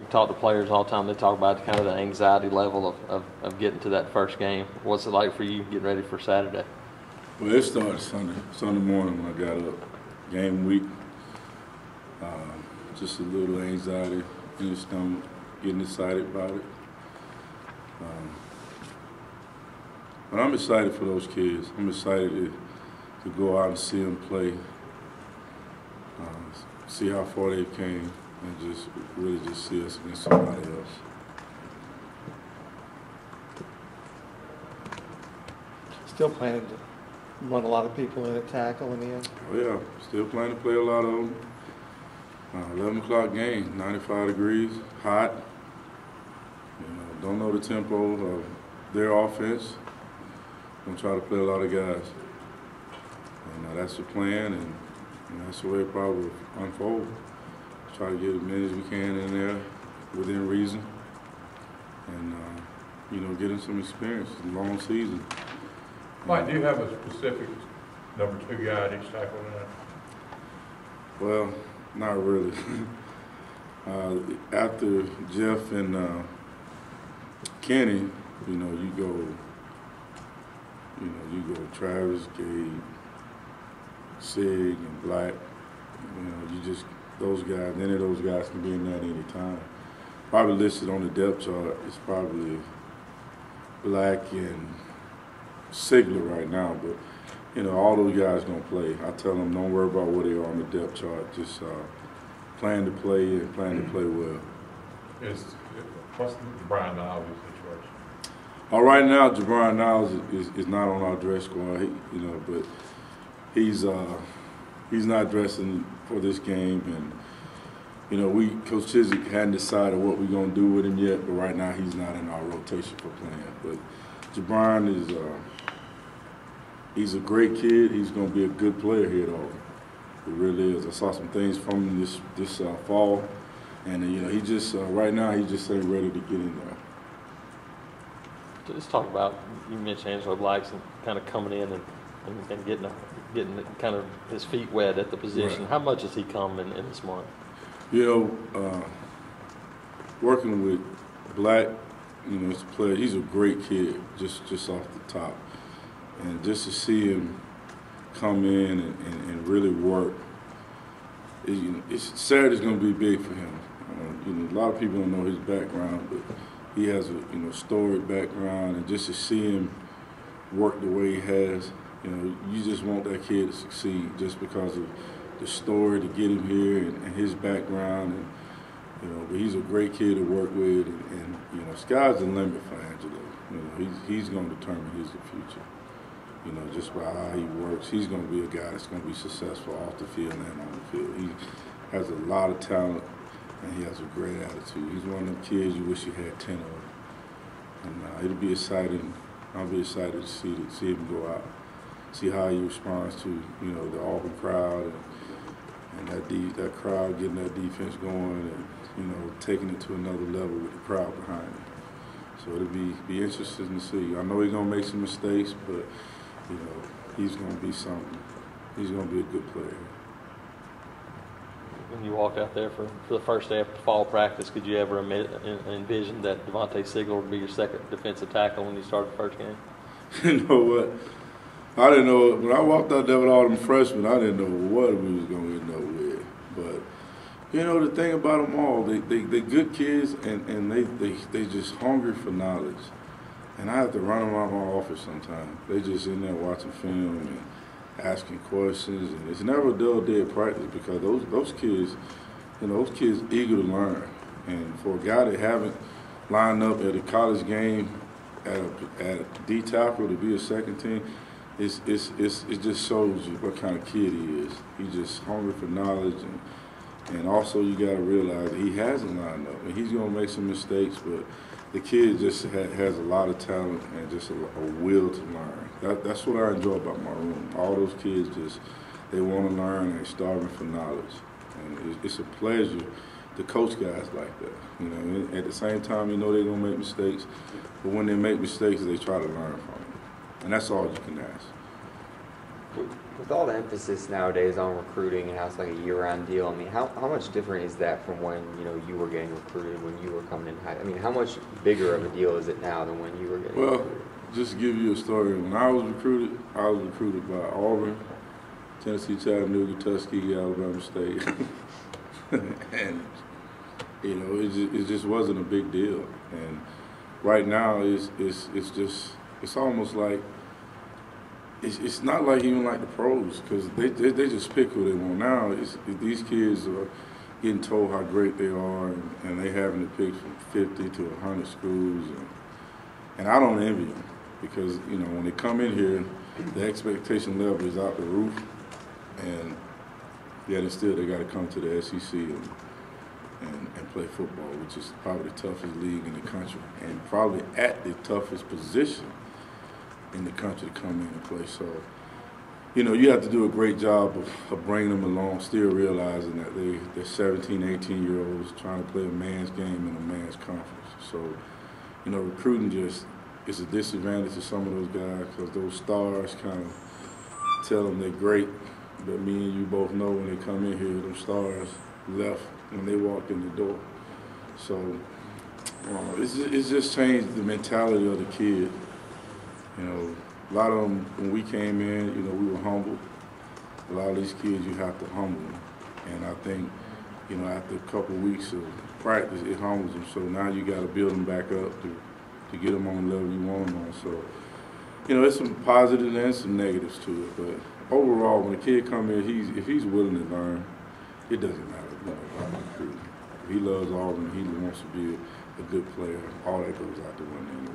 You talk to players all the time. They talk about kind of the anxiety level of getting to that first game. What's it like for you getting ready for Saturday? Well, it started Sunday morning when I got up. Game week, just a little anxiety in the stomach, getting excited about it. But I'm excited for those kids. I'm excited to go out and see them play, see how far they came, and just really just see us against somebody else. Still planning to run a lot of people in a tackle in the end? Oh yeah, still planning to play a lot of them. 11 o'clock game, 95 degrees, hot. Don't know the tempo of their offense. Gonna try to play a lot of guys. And that's the plan, and that's the way it probably will unfold. Try to get as many as we can in there within reason, and get in some experience. It's a long season. Mike, do you have a specific number 2 guy at each tackle tonight? Well, not really. After Jeff and Kenny, you go Travis, Gabe, Sig, and Black. Those guys. Any of those guys can be in there at any time. Probably listed on the depth chart is probably Black and Sigler right now, but all those guys gonna play. I tell them don't worry about where they are on the depth chart. Just plan to play and plan to play well. What's the Brian Niles situation? Right now, Jabron Niles is not on our dress squad. But he's not dressing for this game, and Coach Chiswick hadn't decided what we're gonna do with him yet. But right now, he's not in our rotation for playing. But Jabron is he's a great kid. He's gonna be a good player here at Auburn. He really is. I saw some things from him this fall, and he just right now he just ain't ready to get in there. Let's talk about, you mentioned Angelo Blackson kind of coming in and getting kind of his feet wet at the position. Right. How much has he come in this month? Working with Black, as a player, he's a great kid just off the top. And just to see him come in and really work, Saturday's going to be big for him. A lot of people don't know his background, but he has a storied background, and just to see him work the way he has, you just want that kid to succeed just because of the story to get him here and his background, and but he's a great kid to work with, and sky's the limit for Angelo. He's going to determine his future. Just by how he works, he's going to be a guy that's going to be successful off the field and on the field. He has a lot of talent, and he has a great attitude. He's one of them kids you wish you had 10 of. And it'll be exciting. I'll be excited to see him go out, see how he responds to the Auburn crowd and that crowd getting that defense going, and taking it to another level with the crowd behind him. So it'll be interesting to see. I know he's gonna make some mistakes, but he's gonna be something. He's gonna be a good player. When you walked out there for the first day of fall practice, could you ever envision that Devontae Sigler would be your second defensive tackle when you started the first game? You know what? I didn't know. When I walked out there with all them freshmen, I didn't know what we was going to end up with. But, the thing about them all, they good kids, and they just hungry for knowledge. And I have to run them out of my office sometimes. They just in there watching film and asking questions, and it's never a dull day of practice because those kids, those kids eager to learn. And for a guy that haven't lined up at a college game at D tackle to be a second team, it just shows you what kind of kid he is. He's just hungry for knowledge, and also you got to realize that he hasn't lined up, and he's gonna make some mistakes, but the kid just has a lot of talent and just a will to learn. That's what I enjoy about my room. All those kids they want to learn and they're starving for knowledge. And it's a pleasure to coach guys like that. At the same time, they're gonna make mistakes, but when they make mistakes, they try to learn from them. And that's all you can ask. With all the emphasis nowadays on recruiting and how it's like a year-round deal, I mean, how much different is that from when, you know, you were getting recruited, when you were coming in high? I mean, how much bigger of a deal is it now than when you were getting recruited? Just to give you a story, when I was recruited by Auburn, Tennessee, Chattanooga, Tuskegee, Alabama State. And, you know, it just wasn't a big deal. And right now, it's almost like, it's not like even like the pros, because they just pick who they want. Now, these kids are getting told how great they are, and they having to pick from 50 to 100 schools. And I don't envy them, because, you know, when they come in here, the expectation level is out the roof. And yet still they got to come to the SEC and play football, which is probably the toughest league in the country, and probably at the toughest position in the country to come in and play. So, you know, you have to do a great job of bringing them along, still realizing that they're 17, 18-year-olds trying to play a man's game in a man's conference. So, you know, recruiting just is a disadvantage to some of those guys, because those stars kind of tell them they're great. But me and you both know when they come in here, them stars left when they walked in the door. So it's just changed the mentality of the kid. You know, a lot of them, when we came in, you know, we were humble. A lot of these kids, you have to humble them. And I think, you know, after a couple of weeks of practice, it humbles them. So now you got to build them back up to get them on the level you want them on. So, you know, there's some positives and some negatives to it. But overall, when a kid come in, if he's willing to learn, it doesn't matter, you know, about recruiting. If he loves Auburn, he wants to be a good player, all that goes out the window anyway.